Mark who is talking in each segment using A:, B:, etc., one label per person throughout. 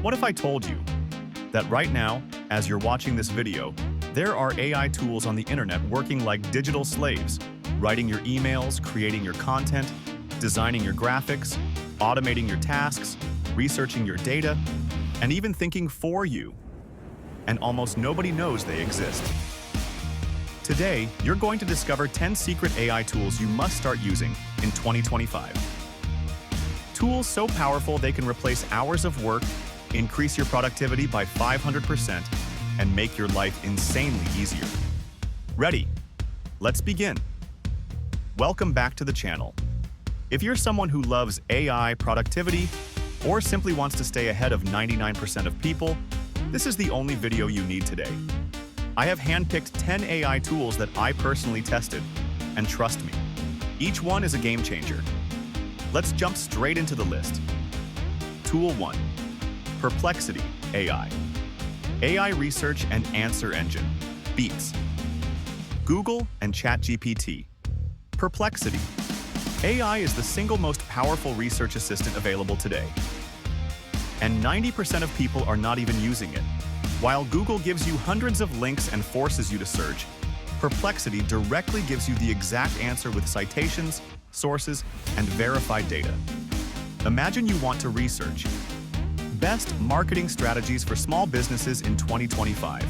A: What if I told you that right now, as you're watching this video, there are AI tools on the internet working like digital slaves, writing your emails, creating your content, designing your graphics, automating your tasks, researching your data, and even thinking for you. And almost nobody knows they exist. Today, you're going to discover 10 secret AI tools you must start using in 2025. Tools so powerful they can replace hours of work, increase your productivity by 500%, and make your life insanely easier. Ready? Let's begin. Welcome back to the channel. If you're someone who loves AI productivity or simply wants to stay ahead of 99% of people, this is the only video you need today. I have handpicked 10 AI tools that I personally tested, and trust me, each one is a game changer. Let's jump straight into the list. Tool 1. Perplexity AI. AI research and answer engine. Beats. Google and ChatGPT. Perplexity. AI is the single most powerful research assistant available today. And 90% of people are not even using it. While Google gives you hundreds of links and forces you to search, Perplexity directly gives you the exact answer with citations, sources, and verified data. Imagine you want to research best marketing strategies for small businesses in 2025.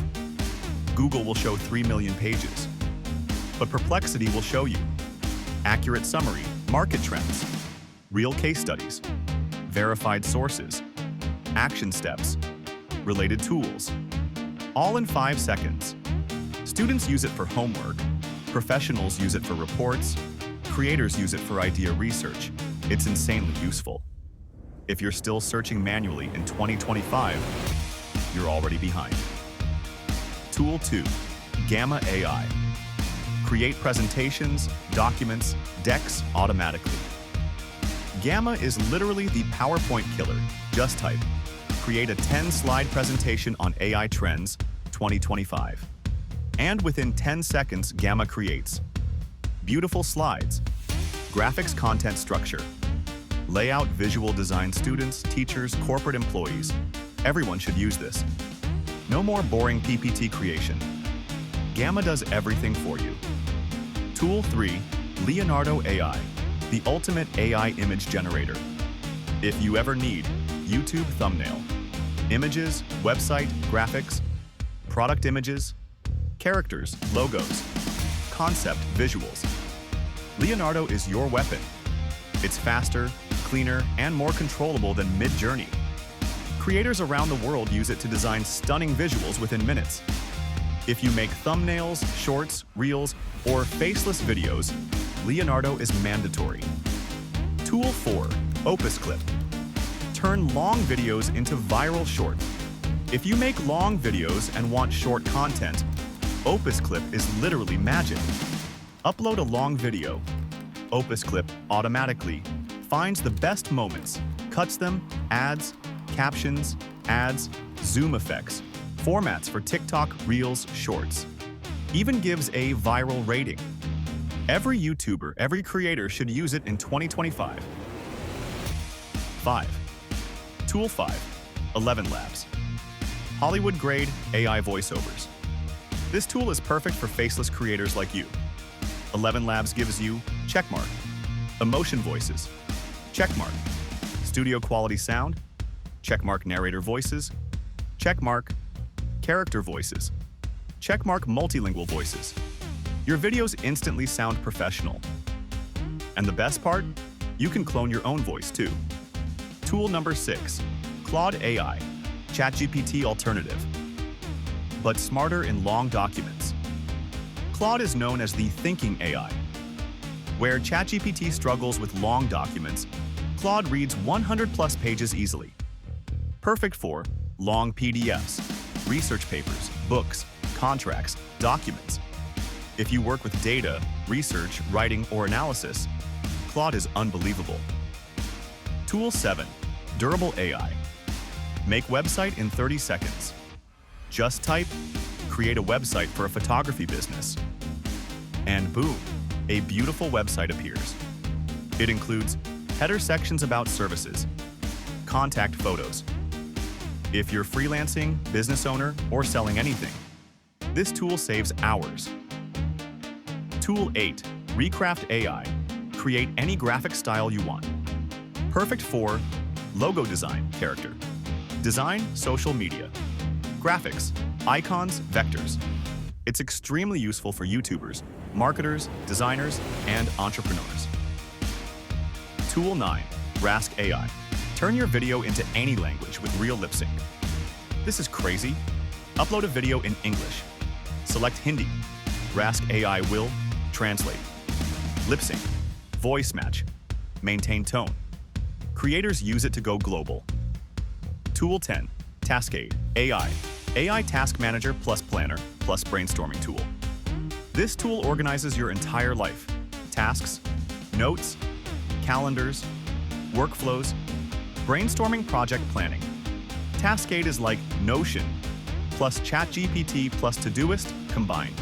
A: Google will show 3 million pages, but Perplexity will show you accurate summary, market trends, real case studies, verified sources, action steps, related tools, all in 5 seconds. Students use it for homework, professionals use it for reports, creators use it for idea research. It's insanely useful. If you're still searching manually in 2025, you're already behind. Tool 2. Gamma AI. Create presentations, documents, decks automatically. Gamma is literally the PowerPoint killer. Just type, create a 10-slide presentation on AI trends 2025. And within 10 seconds, Gamma creates beautiful slides, graphics content structure, layout visual design. Students, teachers, corporate employees, everyone should use this. No more boring PPT creation. Gamma does everything for you. Tool 3. Leonardo AI, the ultimate AI image generator. If you ever need YouTube thumbnail, images, website, graphics, product images, characters, logos, concept, visuals, Leonardo is your weapon. It's faster, cleaner, and more controllable than Mid-Journey. Creators around the world use it to design stunning visuals within minutes. If you make thumbnails, shorts, reels, or faceless videos, Leonardo is mandatory. Tool 4. Opus Clip. Turn long videos into viral short. If you make long videos and want short content, Opus Clip is literally magic. Upload a long video. Opus Clip automatically finds the best moments, cuts them, adds, captions, ads, zoom effects, formats for TikTok, Reels, Shorts. Even gives a viral rating. Every YouTuber, every creator should use it in 2025. 5. Tool 5. 11 Labs. Hollywood-grade AI voiceovers. This tool is perfect for faceless creators like you. 11 Labs gives you checkmark, emotion voices, checkmark, studio quality sound, checkmark narrator voices, checkmark character voices, checkmark multilingual voices. Your videos instantly sound professional. And the best part? You can clone your own voice too. Tool number 6. Claude AI, ChatGPT alternative, but smarter in long documents. Claude is known as the thinking AI. Where ChatGPT struggles with long documents, Claude reads 100+ pages easily. Perfect for long PDFs, research papers, books, contracts, documents. If you work with data, research, writing, or analysis, Claude is unbelievable. Tool 7. Durable AI. Make website in 30 seconds. Just type, create a website for a photography business. And boom, a beautiful website appears. It includes header sections about services, contact photos, If you're freelancing, business owner, or selling anything, this tool saves hours. Tool 8. Recraft AI. Create any graphic style you want. Perfect for logo design, character, design, social media, graphics, icons, vectors. It's extremely useful for YouTubers, marketers, designers, and entrepreneurs. Tool 9. Rask AI. Turn your video into any language with real lip sync. This is crazy. Upload a video in English. Select Hindi. Rask AI will translate. Lip sync. Voice match. Maintain tone. Creators use it to go global. Tool 10. Taskade AI. AI Task Manager plus Planner plus Brainstorming Tool. This tool organizes your entire life. Tasks, notes, calendars, workflows, brainstorming, project planning. Taskade is like Notion plus ChatGPT plus Todoist combined.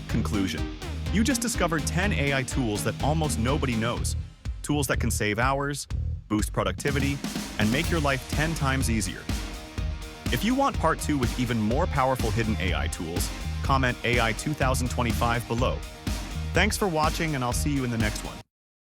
A: Conclusion. You just discovered 10 AI tools that almost nobody knows. Tools that can save hours, boost productivity, and make your life 10 times easier. If you want part 2 with even more powerful hidden AI tools, comment AI 2025 below. Thanks for watching, and I'll see you in the next one.